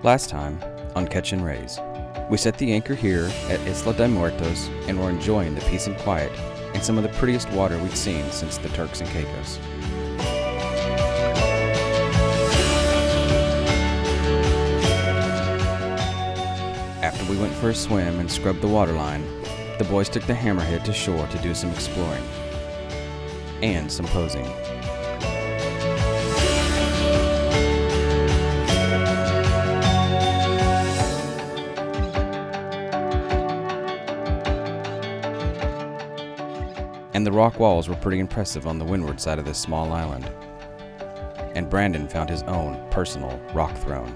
Last time, on Catch and Raise, we set the anchor here at Isla de Muertos and were enjoying the peace and quiet and some of the prettiest water we'd seen since the Turks and Caicos. After we went for a swim and scrubbed the waterline, the boys took the hammerhead to shore to do some exploring and some posing. And the rock walls were pretty impressive on the windward side of this small island. And Brandon found his own personal rock throne.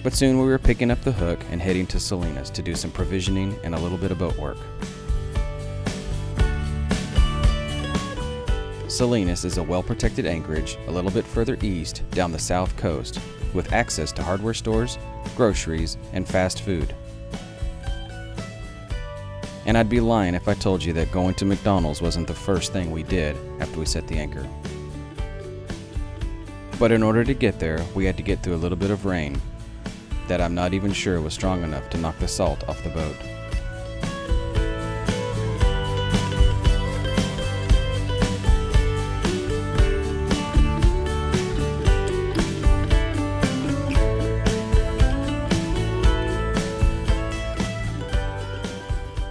But soon we were picking up the hook and heading to Selenus to do some provisioning and a little bit of boat work. Selenus is a well-protected anchorage a little bit further east down the south coast with access to hardware stores, groceries, and fast food. And I'd be lying if I told you that going to McDonald's wasn't the first thing we did after we set the anchor. But in order to get there, we had to get through a little bit of rain that I'm not even sure was strong enough to knock the salt off the boat.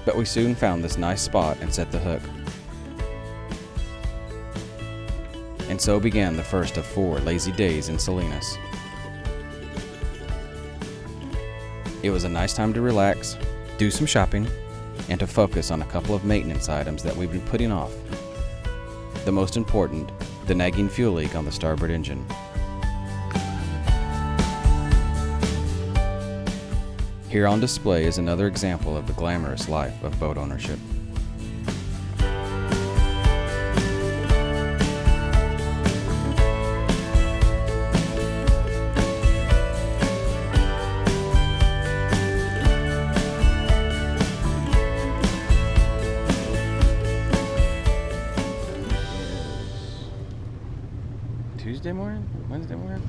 But we soon found this nice spot and set the hook. And so began the first of 4 lazy days in Selenus. It was a nice time to relax, do some shopping, and to focus on a couple of maintenance items that we've been putting off. The most important, the nagging fuel leak on the starboard engine. Here on display is another example of the glamorous life of boat ownership. Tuesday morning? Wednesday morning?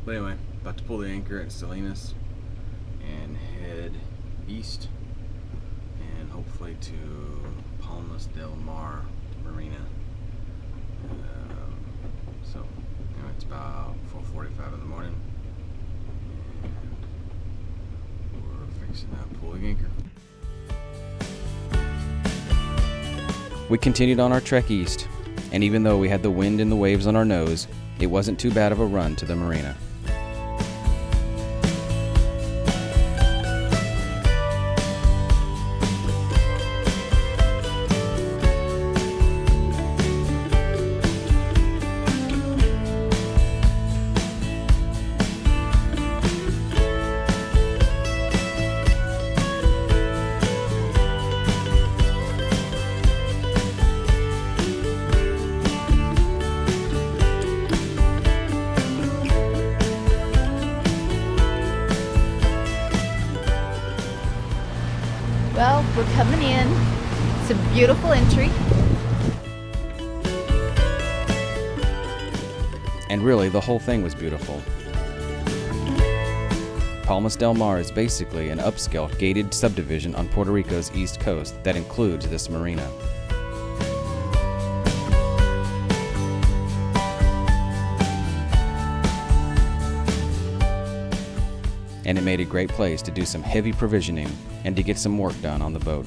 But anyway, about to pull the anchor at Selenus and head east and hopefully to Palmas Del Mar Marina. So anyway, it's about 4:45 in the morning and we're fixing to pull the anchor. We continued on our trek east, and even though we had the wind and the waves on our nose, it wasn't too bad of a run to the marina. Well, we're coming in. It's a beautiful entry. And really, the whole thing was beautiful. Palmus Delmare is basically an upscale gated subdivision on Puerto Rico's east coast that includes this marina. And it made a great place to do some heavy provisioning and to get some work done on the boat.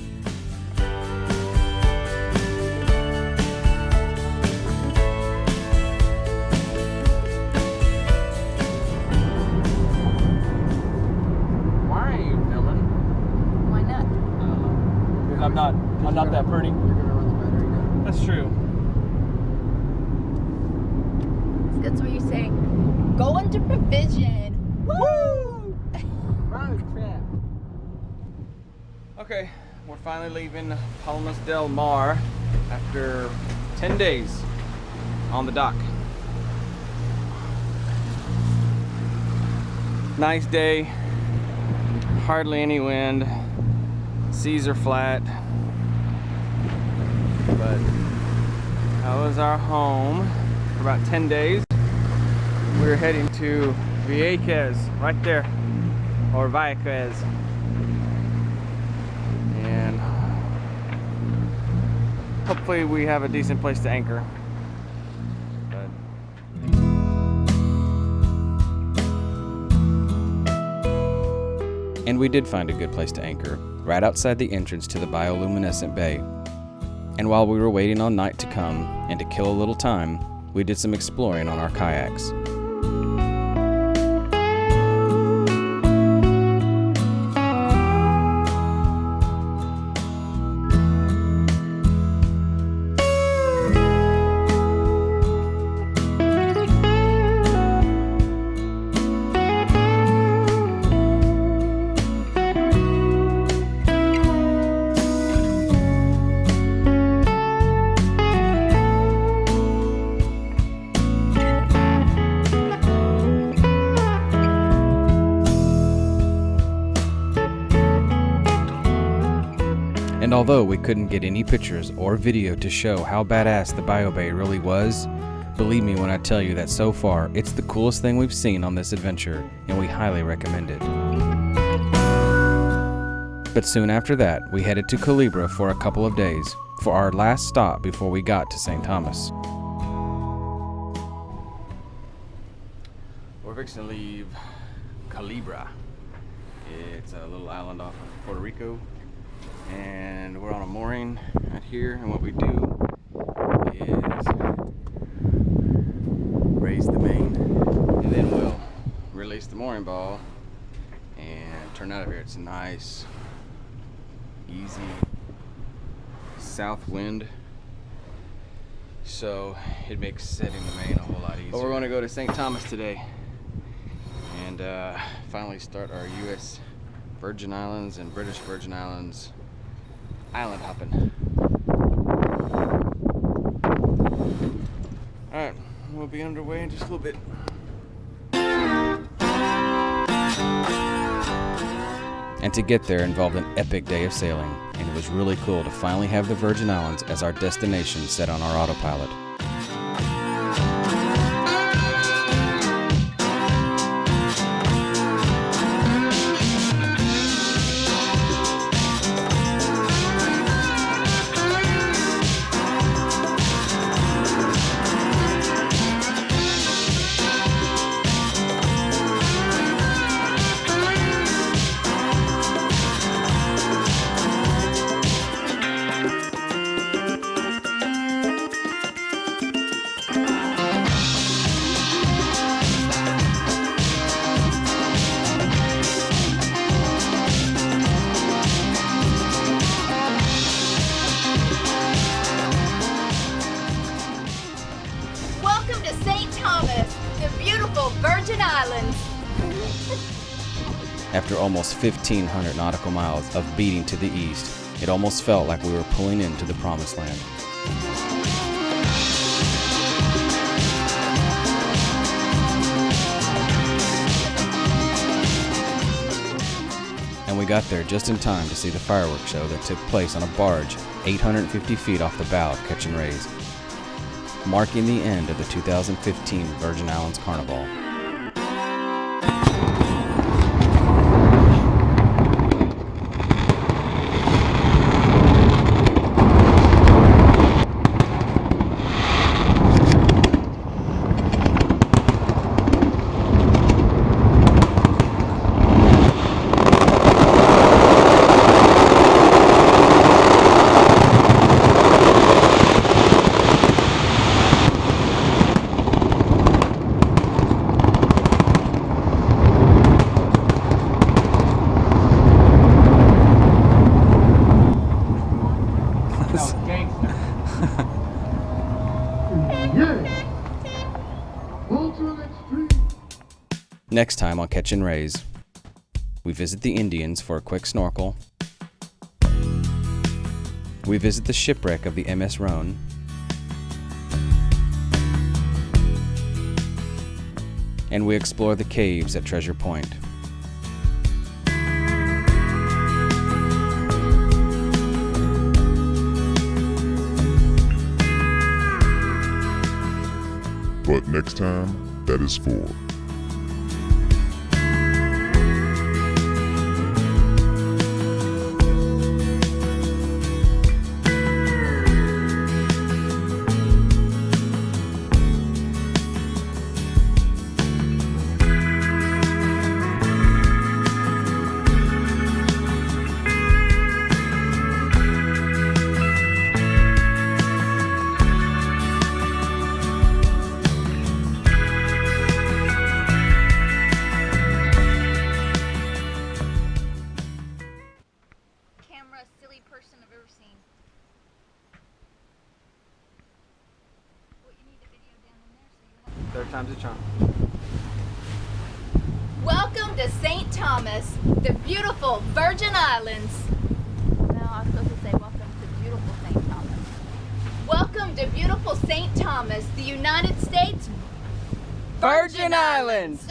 Why are you filming? Why not? Because I'm not that pretty. You're gonna run the battery down. That's true. That's what you're saying. Go into provision. Woo! Okay, we're finally leaving Palmas Del Mar after 10 days on the dock. Nice day, hardly any wind, seas are flat, but that was our home for about 10 days. We're heading to Vieques, right there, or Vieques, and hopefully we have a decent place to anchor. And we did find a good place to anchor, right outside the entrance to the bioluminescent bay. And while we were waiting on night to come, and to kill a little time, we did some exploring on our kayaks. And although we couldn't get any pictures or video to show how badass the Bio Bay really was, believe me when I tell you that so far it's the coolest thing we've seen on this adventure, and we highly recommend it. But soon after that, we headed to Culebra for a couple of days, for our last stop before we got to St. Thomas. We're fixing to leave Culebra. It's a little island off of Puerto Rico. And we're on a mooring right here, and what we do is raise the main, and then we'll release the mooring ball and turn out of here. It's a nice, easy south wind, so it makes setting the main a whole lot easier. But we're going to go to St. Thomas today and finally start our U.S. Virgin Islands and British Virgin Islands island hopping. Alright, we'll be underway in just a little bit. And to get there involved an epic day of sailing, and it was really cool to finally have the Virgin Islands as our destination set on our autopilot. Virgin Islands. After almost 1,500 nautical miles of beating to the east, it almost felt like we were pulling into the promised land. And we got there just in time to see the fireworks show that took place on a barge 850 feet off the bow of Catch and Raise, marking the end of the 2015 Virgin Islands Carnival. Next time on Catch and Raise, we visit the Indians for a quick snorkel. We visit the shipwreck of the MS Rhone. And we explore the caves at Treasure Point. But next time, that is four. Silly person I've ever seen. Well, you need the video down in there so you have... Third time's a charm. Welcome to St. Thomas, the beautiful Virgin Islands. No, I was supposed to say welcome to beautiful St. Thomas. Welcome to beautiful St. Thomas, the United States Virgin Islands!